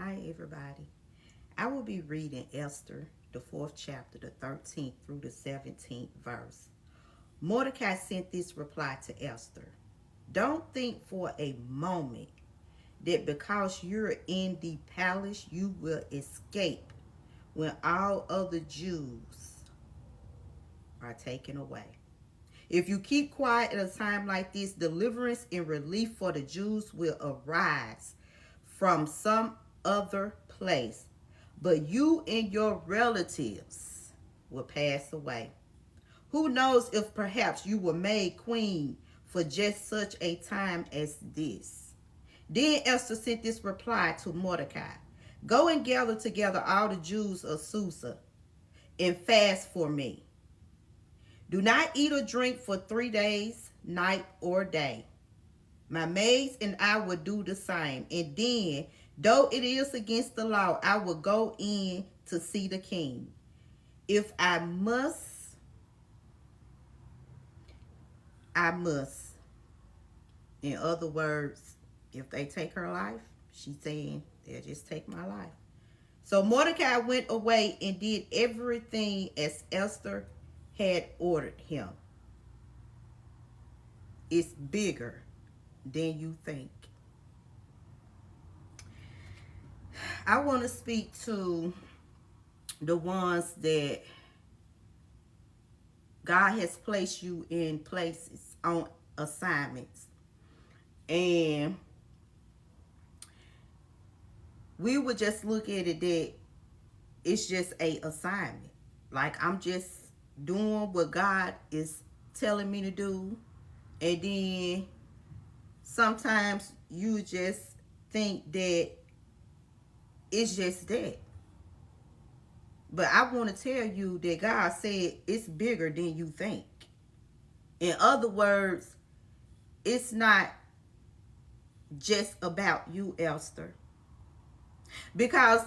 Hi, everybody. I will be reading Esther, the fourth chapter, the 13th through the 17th verse. Mordecai sent this reply to Esther. Don't think for a moment that because you're in the palace, you will escape when all other Jews are taken away. If you keep quiet at a time like this, deliverance and relief for the Jews will arise from some other place. But you and your relatives will pass away. Who knows if perhaps you were made queen for just such a time as this? Then Esther sent this reply to Mordecai. Go and gather together all the Jews of Susa and fast for me. Do not eat or drink for 3 days, night or day. My maids and I will do the same. And then, though it is against the law, I will go in to see the king. If I must, I must. In other words, if they take her life, she's saying, they'll just take my life. So Mordecai went away and did everything as Esther had ordered him. It's bigger than you think. I want to speak to the ones that God has placed you in places on assignments. And we would just look at it that it's just a assignment. Like I'm just doing what God is telling me to do. And then sometimes you just think that it's just that. But I want to tell you that God said it's bigger than you think. In other words, it's not just about you, Esther. Because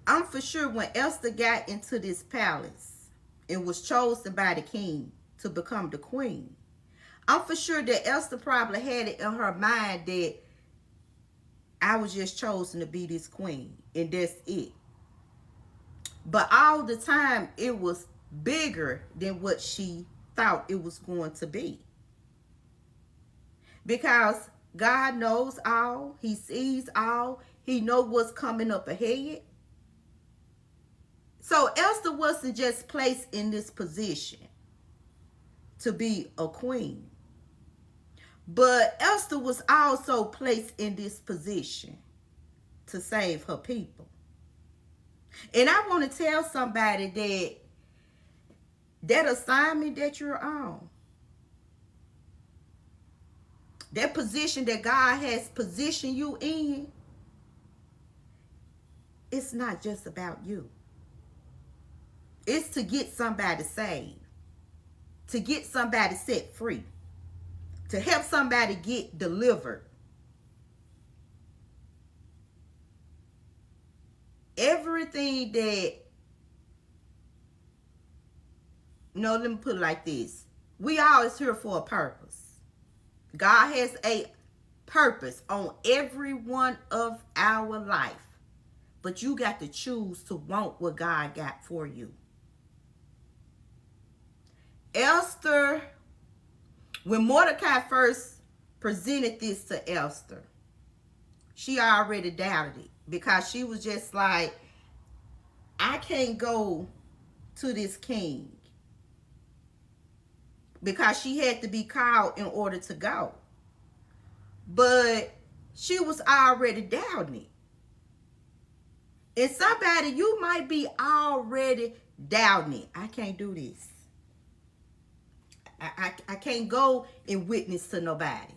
I'm for sure when Esther got into this palace and was chosen by the king to become the queen, I'm for sure that Esther probably had it in her mind that I was just chosen to be this queen and that's it. But all the time it was bigger than what she thought it was going to be. Because God knows all, he sees all, he knows what's coming up ahead. So Esther wasn't just placed in this position to be a queen. But Esther was also placed in this position to save her people. And I want to tell somebody that that assignment that you're on, that position that God has positioned you in, it's not just about you. It's to get somebody saved, to get somebody set free, to help somebody get delivered. Everything that, let me put it like this. We always here for a purpose. God has a purpose on every one of our life. But you got to choose to want what God got for you. Esther, when Mordecai first presented this to Esther, she already doubted it because she was just like, I can't go to this king because she had to be called in order to go. But she was already doubting it. And somebody, you might be already doubting it. I can't do this. I can't go and witness to nobody.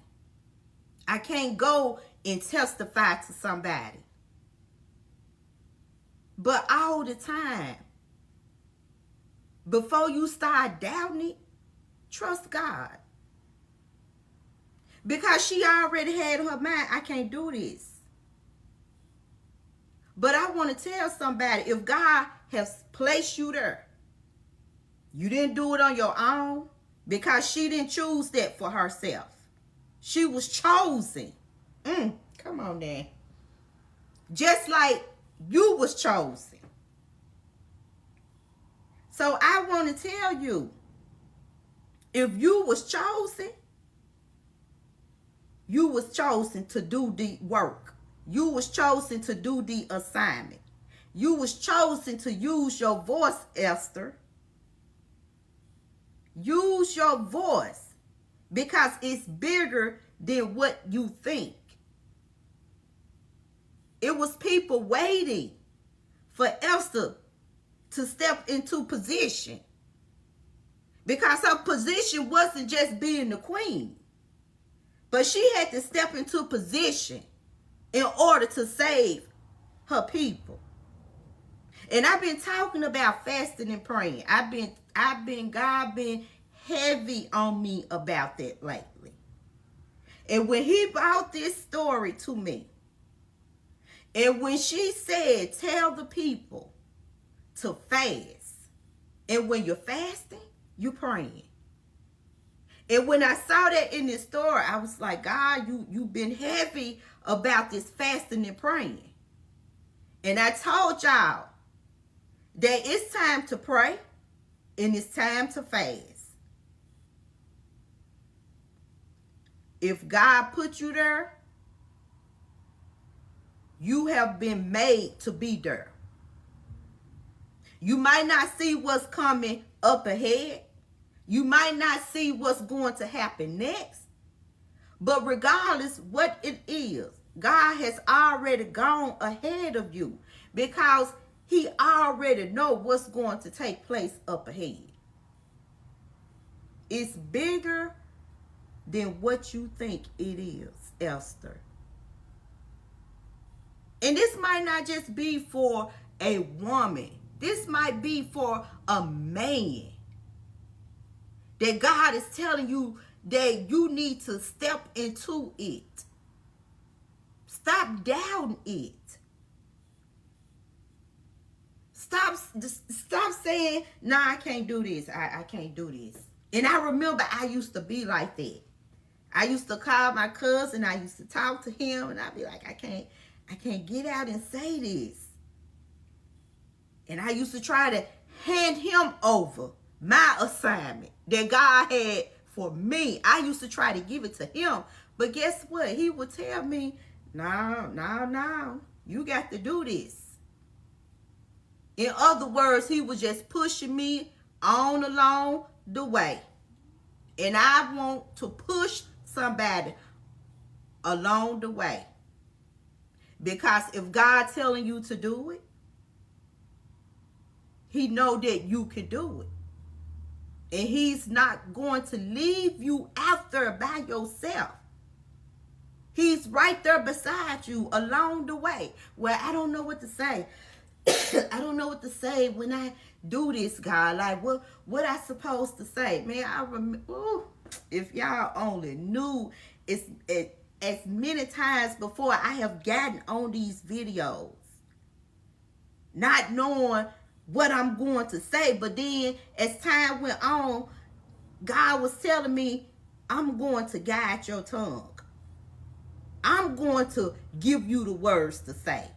I can't go and testify to somebody. But all the time, before you start doubting it, trust God. Because she already had in her mind, I can't do this. But I want to tell somebody, if God has placed you there, you didn't do it on your own, because she didn't choose that for herself. She was chosen. Come on now. Just like you was chosen. So I want to tell you, if you was chosen, you was chosen to do the work. You was chosen to do the assignment. You was chosen to use your voice, Esther. Use your voice because it's bigger than what you think. It was people waiting for Esther to step into position, because her position wasn't just being the queen, but she had to step into position in order to save her people. And I've been talking about fasting and praying. God been heavy on me about that lately. And when he brought this story to me, and when she said, tell the people to fast, and when you're fasting, you're praying. And when I saw that in this story, I was like, God, you've been heavy about this fasting and praying. And I told y'all that it's time to pray and it's time to fast. If God put you there, you have been made to be there. You might not see what's coming up ahead. You might not see what's going to happen next. But regardless what it is, God has already gone ahead of you, because he already knows what's going to take place up ahead. It's bigger than what you think it is, Esther. And this might not just be for a woman. This might be for a man. That God is telling you that you need to step into it. Stop doubting it. Stop saying, nah, I can't do this. I can't do this. And I remember I used to be like that. I used to call my cousin. I used to talk to him, and I'd be like, I can't get out and say this. And I used to try to hand him over my assignment that God had for me. I used to try to give it to him. But guess what? He would tell me, no, you got to do this. In other words, he was just pushing me on along the way. And I want to push somebody along the way. Because if God's telling you to do it, he know that you can do it. And he's not going to leave you out there by yourself. He's right there beside you along the way. Well, I don't know what to say. I don't know what to say when I do this, God. Like, what I supposed to say? Man, I remember, if y'all only knew, it's as many times before I have gotten on these videos, not knowing what I'm going to say. But then as time went on, God was telling me, I'm going to guide your tongue. I'm going to give you the words to say.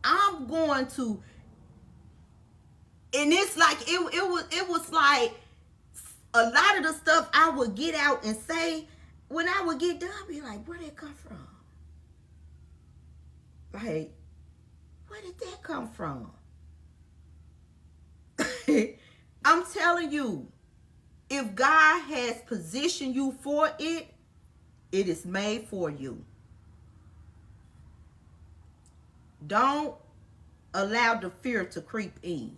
I'm going to, and it's like it was like a lot of the stuff I would get out and say, when I would get done, I'd be like, where did it come from? Like, where did that come from? I'm telling you, if God has positioned you for it, it is made for you. Don't allow the fear to creep in.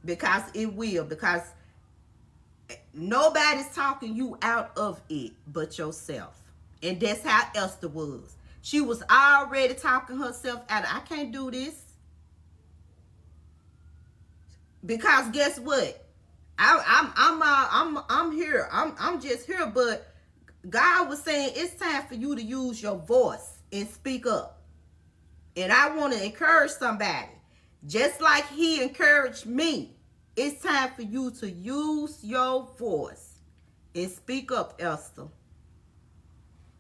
Because it will. Because nobody's talking you out of it but yourself. And that's how Esther was. She was already talking herself out of, I can't do this. Because guess what? I'm here. I'm just here. But God was saying it's time for you to use your voice and speak up. And I want to encourage somebody. Just like he encouraged me, it's time for you to use your voice and speak up, Esther.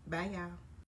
Bye, y'all.